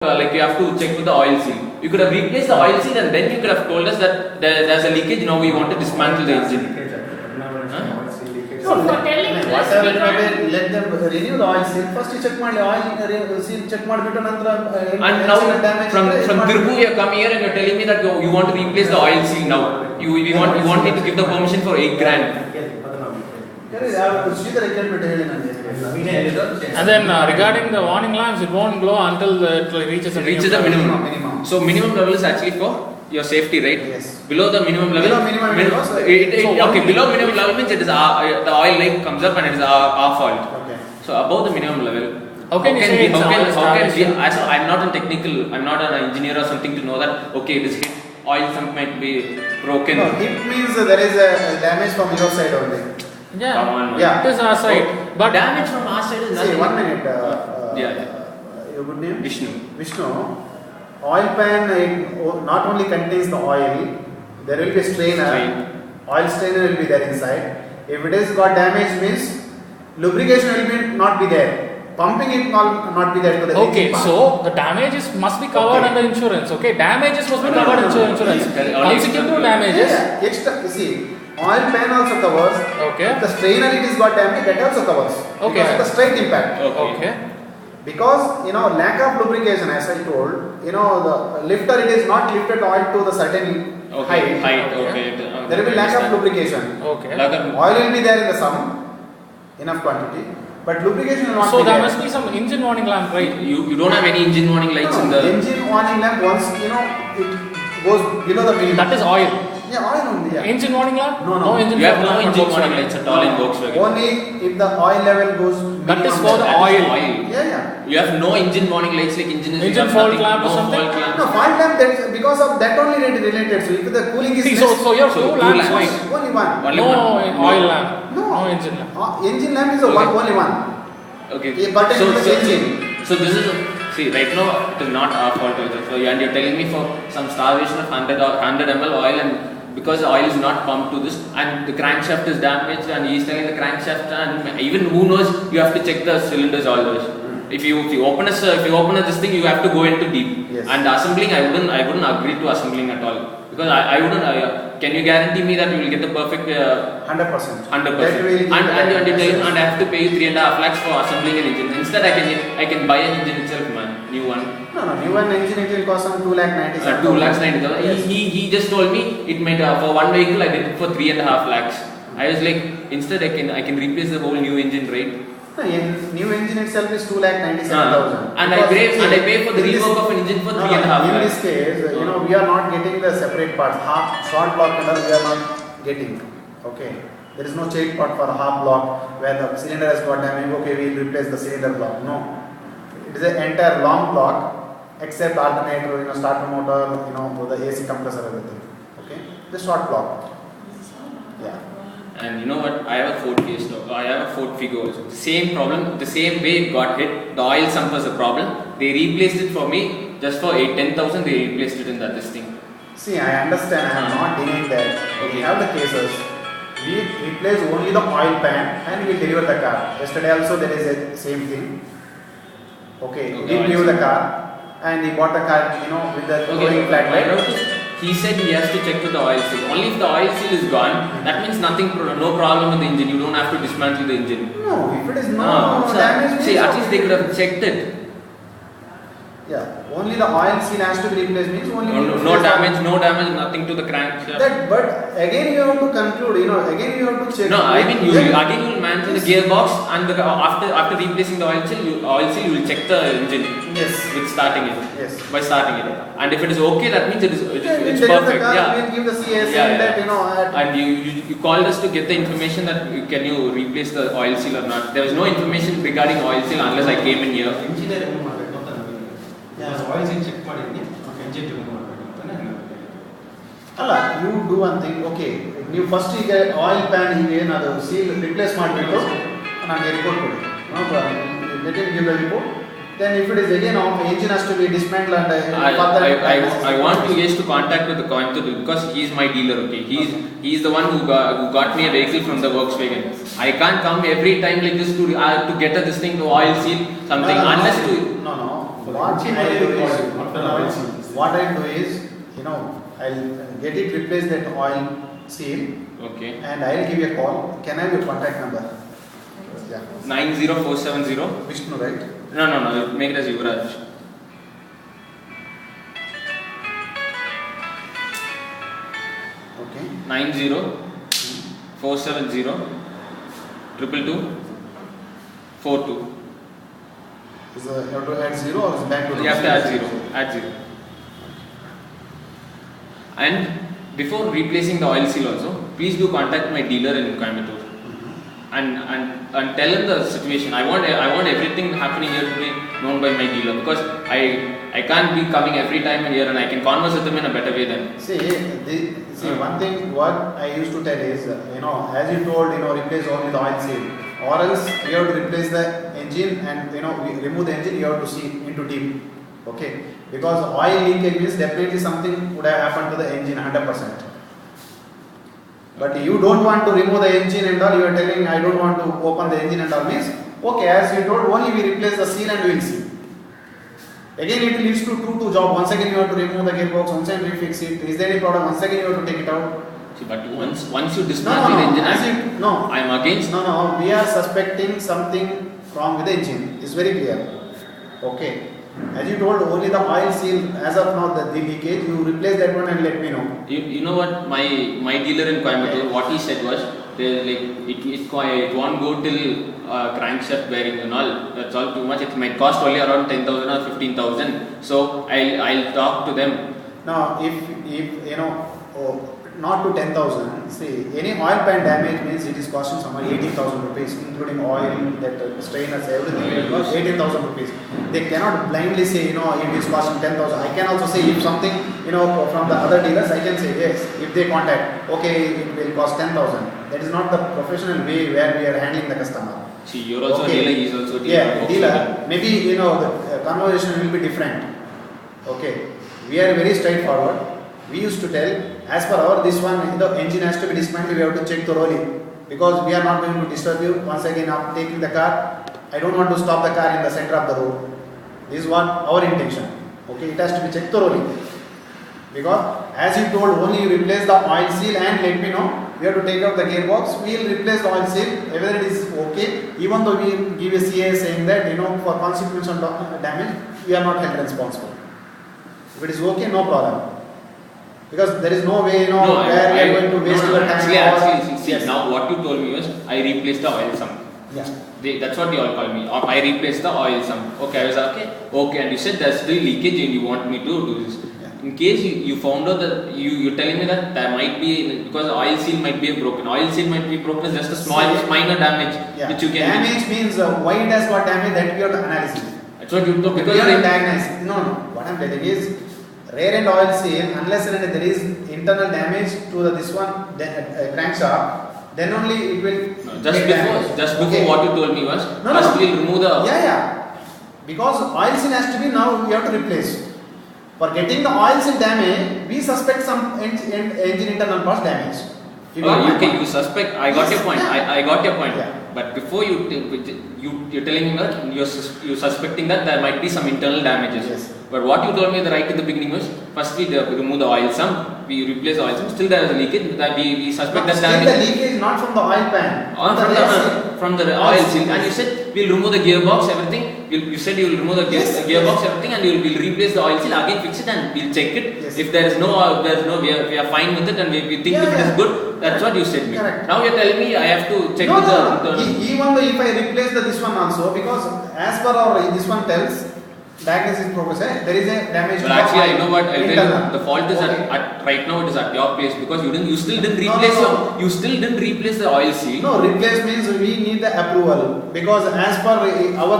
like you have to check with the oil seal. You could have replaced the oil seal and then you could have told us that there's a leakage. Now we want to dismantle the engine. So whatever maybe let them renew the oil seal. First you check my oil seal, check my bit And now from Tirupur you come here and you're telling me that you want to replace the oil seal now. You want me to give the permission for 8 grand. And then regarding the warning lamps, it won't glow until it reaches the minimum. So minimum level is actually for your safety, right? Yes. Below the minimum level. Below minimum level. Below minimum level means it is the oil light comes up and it is our fault. Okay. So above the minimum level. How can I'm not a technical. I'm not an engineer or something to know that. Okay, this oil sump might be broken. No, it means there is a damage from your side only. Yeah. Come on, yeah. It is our side. But damage from our side is nothing. See, 1 minute. Your good name? Vishnu. Oil pan it not only contains the oil, there will be a strainer. Oil strainer will be there inside. If it has got damage, means lubrication will not be there. Pumping it will not be there to the okay, so the damages must be covered under insurance. Okay, damages must be covered under insurance. Consecutive damages. Yeah, extra. See, oil pan also covers. Okay. If the strainer it is got damage, that also covers. Okay. Because of the straight impact. Okay. Because lack of lubrication, as I told, the lifter it is not lifted oil to the certain height. Okay. There will be lack of lubrication. Okay. Oil will be there in the sum, enough quantity, but lubrication will not be there. So there there. must be some engine warning lamp, right? You don't have any engine warning lights in the engine warning lamp. Once it goes below the minimum. That is oil. Yeah, oil only. Yeah. Engine warning lamp? No. engine you have no warning engine warning lights at all in Volkswagen. Only if the oil level goes. That is for the oil. Yeah. You have no engine warning lights like engine fault lamp or something? No, fault lamp. That's because of that only related. So if the cooling is so you have two lamps. Only one. No oil lamp. No engine lamp. Engine lamp is only one. Okay. So this is right now it is not our fault also. So and you're telling me for some starvation of 100 ml oil and because the oil is not pumped to this and the crankshaft is damaged and he's telling the crankshaft and even who knows you have to check the cylinders all those. If you open this thing you have to go into deep. Yes. And assembling I wouldn't agree to assembling at all because I wouldn't. Can you guarantee me that you will get the perfect 100%? 100%. And I have to pay you 3.5 lakhs for assembling an engine. Instead I can buy an engine itself, man, new one. No, new one engine it will cost some 2,97,000. 2,97,000. Yes. He just told me it made for one vehicle I did it for 3.5 lakhs. I was like, instead I can replace the whole new engine, right? No, new engine itself is 2,97,000. And I pay for the rework of an engine for 3.5 lakhs. In this case, we are not getting the separate parts. Half short block and we are not getting. Okay. There is no chain part for half block where the cylinder has got damage. Okay, we will replace the cylinder block. No. It is an entire long block except alternator, starter motor, the AC compressor, everything. Okay. The short block. Yeah. And you know what? I have a Ford Fiesta. I have a Ford Figo also. Same problem. The same way it got hit. The oil sump was a problem. They replaced it for me just for 10,000. They replaced it in that thing. See, I understand. I am not denying that. Okay. We have the cases. We replace only the oil pan and we deliver the car. Yesterday also there is a same thing. Okay. We deliver the car and he bought the car, with the going flat light. He said he has to check with the oil seal. Only if the oil seal is gone, that means no problem with the engine. You don't have to dismantle the engine. No, if it is damage. See, at least they could have checked it. Yeah, only the oil seal has to be replaced means only. No damage, nothing to the crankshaft. But again you have to conclude, again you have to check. No, I mean you will manage the gearbox and after replacing the oil seal, you will check the engine. Yes. With starting it. Yes. By starting it, and if it is okay, that means it's perfect. We'll give the CAS that And you called us to get the information that can you replace the oil seal or not. There was no information regarding oil seal unless I came in here. Oil seal check ಮಾಡಿದ್ನಿ engine tune ಮಾಡಬೇಕು ಅಲ್ಲ you do one thing. Okay, ನೀವು first ಈಗ oil PAN ಹಿಂಗೇನಾದ್ರು seal replace ಮಾಡಿಬಿಟ್ಟು ನನಗೆ report ಕೊಡಿ. No problem. Let him give the report. Then if it is again engine has to be dismantled and I want you guys to contact with the Coimbatore because he is my dealer. Okay, he is the one who got me a vehicle from the Volkswagen. I can't come every time like this to get this thing to oil seal something unless to. No. for the What engine I oil do required, is, not for the oil seal. what I do is, I'll get it replace that oil seal, Okay. and I'll give you a call. Can I have your contact number? Yeah. 90470. Vishnu, right? No, make it as Yuvraj. Okay. 90470 222 Is you have to add zero or is back to? You have to add zero. And before replacing the oil seal also, please do contact my dealer in Coimbatore and tell him the situation. I want everything happening here to be known by my dealer, because I can't be coming every time here, and I can converse with him in a better way then. See, one thing what I used to tell is, as you told, replace only the oil seal, or else you have to replace the engine, and we remove the engine, you have to see into deep, okay? Because oil leakage means definitely something would have happened to the engine 100%. But you don't want to remove the engine and all, you are telling I don't want to open the engine and all, means okay, as you told, only we replace the seal and we will see. Again it leads to two job. Once again you have to remove the gearbox, once again refix it. Is there any problem? Once again you have to take it out. See, but once you dismantle the engine, I am against. No, we are suspecting something wrong with the engine. It's very clear. Okay. As you told, only the oil seal, as of now, the leakage, you replace that one and let me know. You know what, my dealer in Coimbatore, what he said was, it won't go till crankshaft bearing and all. That's all too much. It might cost only around 10,000 or 15,000. So I'll talk to them. Now, if not to 10,000, see, any oil pan damage means it is costing somewhere 18,000 rupees, including oil, that strainers, everything, it costs 18,000 rupees. They cannot blindly say, it is costing 10,000. I can also say if something, from the other dealers, I can say yes, if they contact, okay, it will cost 10,000. That is not the professional way where we are handling the customer. See, you're also Okay. a dealer, he's also a dealer. Yeah, dealer. Maybe, the conversation will be different. Okay. We are very straightforward. We used to tell, as per our this one, the engine has to be dismantled, we have to check thoroughly. Because we are not going to disturb you. Once again, after taking the car, I don't want to stop the car in the center of the road. This is what our intention. Okay, it has to be checked thoroughly. Because as you told, only you replace the oil seal and let me know. We have to take out the gearbox. We will replace the oil seal. Whether it is okay, even though we give a CA saying that for consequential damage, we are not held responsible. If it is okay, no problem. Because there is no way, where we are going to waste your time. Actually, see, now what you told me was, I replaced the oil sump. Yeah. That's what you all call me. Or I replaced the oil sump. Okay, I was like, okay, and you said there's still leakage and you want me to do this. Yeah. In case you found out that you're telling me that there might be, because the oil seal might be broken. Oil seal might be broken as just a small minor damage which you can. Damage means why it has got damage, that we have to analyze. That's what you told, We because have to diagnose. No. What I'm telling is, rear end oil seal, unless and there is internal damage to this one crankshaft, then only it will. Just before Okay. what you told me was, No. first we'll remove the. Yeah. Because oil seal has to be, now we have to replace. For getting the oil seal damage, we suspect some engine internal parts damage. You got my point? You suspect. I got Yes, your point. yeah. I got your point. Yeah. But before you're telling me that you're suspecting that there might be some internal damages. Yes. But what you told me right in the beginning was, first we remove the oil sump, we replace the oil sump. Still there is a leakage. That we suspect that Still damage. the leakage not from the oil pan. From the oil seal, and you said we'll remove the gearbox, everything. You said you will remove the Yes, gearbox, yes. everything, and we'll replace the oil seal again, fix it, and we'll check it. Yes. If there is no, we are fine with it, and we think Yeah, if it is yeah. good, that's what you said me. Correct. Now you're telling me I have to check No, with no. the. Even though if I replace this one also, because as per our this one tells, diagnosis progress, there is a damage. But actually, I know what I'll tell you. internal. The fault is Okay. at right now. It is at your place because you still didn't No, replace no. you still didn't replace the oil seal. No, replace means we need the approval because as per our